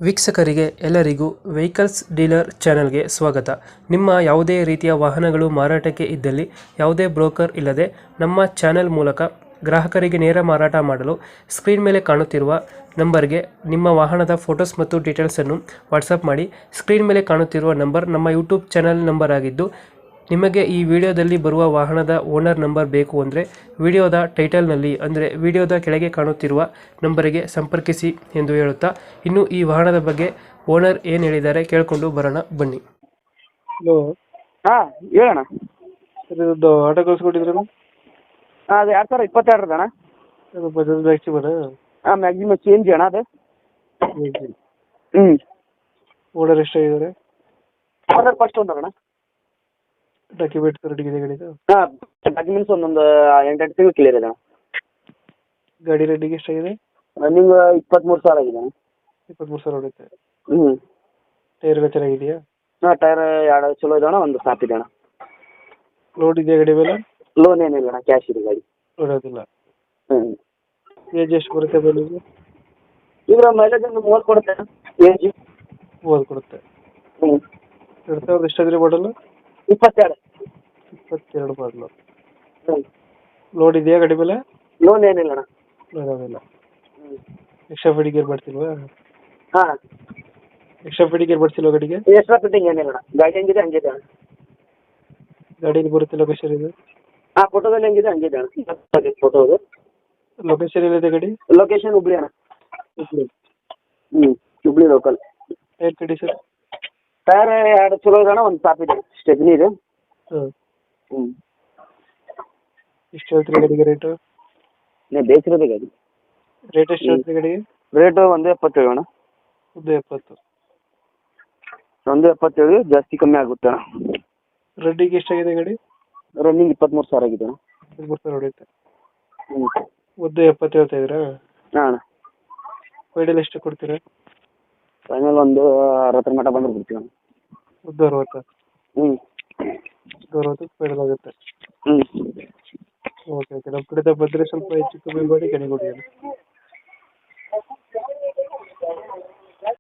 ವೀಕ್ಷಕರಿಗೆ ಎಲ್ಲರಿಗೂ vehicles dealer ಚಾನೆಲ್ಗೆ ಸ್ವಾಗತ. ನಿಮ್ಮ ಯಾವುದೇ ರೀತಿಯ ವಾಹನಗಳು ಮಾರಾಟಕ್ಕೆ ಇದ್ದಲ್ಲಿ ಯಾವುದೇ ಬ್ರೋಕರ್ ಇಲ್ಲದೆ ನಮ್ಮ ಚಾನೆಲ್ ಮೂಲಕ ಗ್ರಾಹಕರಿಗೆ ನೇರ ಮಾರಾಟ ಮಾಡಲು ಸ್ಕ್ರೀನ್ ಮೇಲೆ ಕಾಣುತ್ತಿರುವ ನಂಬರ್ಗೆ ನಿಮ್ಮ ವಾಹನದ ಫೋಟೋಸ್ ಮತ್ತು ಡೀಟೇಲ್ಸನ್ನು ವಾಟ್ಸಪ್ ಮಾಡಿ. ಸ್ಕ್ರೀನ್ ಮೇಲೆ ಕಾಣುತ್ತಿರುವ ನಂಬರ್ ನಮ್ಮ ಯೂಟ್ಯೂಬ್ ಚಾನೆಲ್ ನಂಬರ್ ಆಗಿದ್ದು, ನಿಮಗೆ ಈ ವಿಡಿಯೋದಲ್ಲಿ ಬರುವ ವಾಹನದ ಓನರ್ ನಂಬರ್ ಬೇಕು ಅಂದರೆ ವಿಡಿಯೋದ ಟೈಟಲ್ನಲ್ಲಿ ಅಂದರೆ ವಿಡಿಯೋದ ಕೆಳಗೆ ಕಾಣುತ್ತಿರುವ ನಂಬರಿಗೆ ಸಂಪರ್ಕಿಸಿ ಎಂದು ಹೇಳುತ್ತಾ, ಇನ್ನು ಈ ವಾಹನದ ಬಗ್ಗೆ ಓನರ್ ಏನು ಹೇಳಿದ್ದಾರೆ ಕೇಳಿಕೊಂಡು ಬರೋಣ ಬನ್ನಿ. ಹಲೋ, ಹಾ ಹೇಳಣ್ಣ. ಇದೊಂದು ಆಟೋ ಕಳಿಸ್ಕೊಟ್ಟಿದ್ರಲ್ಲ, ಅದು 2022 ಅಣ್ಣ. ಅದು ಬಜಾಜ್ ಮ್ಯಾಕ್ಸಿಮನ? ಹಾಂ, ಮ್ಯಾಕ್ಸಿಮಮ್ ಚೇಂಜ್ ಅಣ್ಣ ಅದು. ಹ್ಞೂ, ಓನರ್ ಎಷ್ಟಾಗಿದ್ದಾರೆ? ಓನರ್ ಫಸ್ಟ್ ಓನರ್ ಅಣ್ಣ. ಡಾಕ್ಯುಮೆಂಟ್ಸ್ ರೆಡಿ ಇದೆ ಗಾಡಿದು? ಹಾಂ, ಡಾಕ್ಯುಮೆಂಟ್ಸ್ ಒಂದೊಂದು 8 ತಿಂಗಳು ಕ್ಲಿಯರ್ ಇದೆ ಅಣ್ಣ. ಗಾಡಿ ರೆಡಿಗೆ ಎಷ್ಟಾಗಿದೆ? ರನ್ನಿಂಗ್ 23,000 ಆಗಿದೆ ಅಣ್ಣ. 23,000 ಹೊಡುತ್ತೆ. ಹ್ಞೂ, ಟೈರ್ ಎಲ್ಲ ಚೆನ್ನಾಗಿದೆಯಾ? ಹಾಂ, ಟೈರ್ 2 ಚಲೋ ಇದೆ ಅಣ್ಣ, ಒಂದು ಸ್ಟಾಪ್ ಇದೆ ಅಣ್ಣ. ಲೋನ್ ಇದೆಯಾ ಗಾಡಿ ಮೇಲೆ? ಲೋನ್ ಏನಿಲ್ಲ ಅಣ್ಣ, ಕ್ಯಾಶ್ ಇದೆ ಗಾಡಿ. ನೋಡೋದಿಲ್ಲ. ಹ್ಞೂ, ಏಜ್ ಎಷ್ಟು ಬರುತ್ತೆ ಬಲ್ಲಿಗೆ? ಈಗ ಮೈಲೇಜ್ ಒಂದು 30 ಕೊಡುತ್ತೆ ಅಣ್ಣ, ಏಜ್ 30 ಕೊಡುತ್ತೆ. ಹ್ಞೂ. 2000 ಎಷ್ಟಾದ್ರೆ ಮಾಡಲ್ಲ? 22. 22 ಮಾಡಲು. ಹ್ಞೂ, ಲೋನ್ ಇದೆಯಾ ಗಾಡಿ ಮೇಲೆ? ಲೋನ್ ಏನಿಲ್ಲ ಅಣ್ಣ. ನೋಡೋದಿಲ್ಲ. ಹ್ಞೂ. ಎಕ್ಸ್ಟ್ರಾ ಫಿಟ್ಟಿಂಗ್ ಏನು ಮಾಡ್ತಿಲ್ವಾ? ಹಾಂ, ಎಕ್ಸ್ಟ್ರಾ ಫಿಟ್ಟಿಂಗ್ ಏನು ಮಾಡ್ತಿಲ್ವಾ ಗಾಡಿಗೆ? ಎಕ್ಸ್ಟ್ರಾ ಫಿಟ್ಟಿಂಗ್ ಏನಿಲ್ಲ ಅಣ್ಣ, ಗಾಡಿ ಹೆಂಗಿದೆ ಹಂಗಿದೆ ಅಣ್ಣ. ಗಾಡಿಯಲ್ಲಿ ಬರುತ್ತೆ ಲೊಕೇಶನ್ ಇದು? ಹಾಂ, ಫೋಟೋದಲ್ಲಿ ಹೆಂಗಿದೆ ಹಂಗಿದೆ ಅಣ್ಣ. ಫೋಟೋದು ಲೊಕೇಶನ್ ಎಲ್ಲಿದೆ ಗಾಡಿ? ಲೊಕೇಶನ್ ಹುಬ್ಳಿ ಅಣ್ಣ. ಹುಬ್ಳಿ. ಹ್ಞೂ, Hubli local. Tyre condition? Tyre 2 ಚಲೋ ಇದೆ ಅಣ್ಣ, ಒಂದು ಸ್ಟಾಪ್ ಇದೆ, ಸ್ಟೆಪ್ನಿ ಇದೆ. ಹಾಂ. ಹ್ಞೂ. ಎಷ್ಟು ಹೇಳ್ತೀರಿ ಗಾಡಿಗೆ ರೇಟು? ನೀವು ಬೇಸಿರೋದೇ ಗಾಡಿ. ರೇಟ್ ಎಷ್ಟು ಹೇಳ್ತೀರಿ ಗಾಡಿಗೆ? ರೇಟು 1.77 ಅಣ್ಣ. 1.70. 1.77, ಜಾಸ್ತಿ ಕಮ್ಮಿ ಆಗುತ್ತೆ ಅಣ್ಣ. ರೆಡ್ಡಿಗೆ ಎಷ್ಟಾಗಿದೆ ಗಾಡಿ? ರನ್ನಿಂಗ್ 23,000 ಆಗಿದೆ ಅಣ್ಣ. 23,000 ಹೊಡೆಯುತ್ತೆ. ಹ್ಞೂ. 1.70 ಹೇಳ್ತಾ ಇದ್ದೀರಾ? ಹಾಂ ಅಣ್ಣ. ಫೈನಲ್ ಎಷ್ಟು ಕೊಡ್ತೀರಾ? ಫೈನಲ್ ಒಂದು 60 ಮಟ್ಟ ಬಂದ್ರೆ ಬಿಡ್ತೀವಿ ಅಣ್ಣ. 1.60. ಹ್ಞೂ. 1.60 ಫೈನಲ್ ಆಗುತ್ತೆ. ಹ್ಞೂ. Okay okay. ನಮ್ಮ ಕಡೆಯಿಂದ ಬಂದರೆ ಸ್ವಲ್ಪ ಹೆಚ್ಚು ಕಮ್ಮಿ ಮಾಡಿ ಗಾಡಿ ಕೊಡಿ.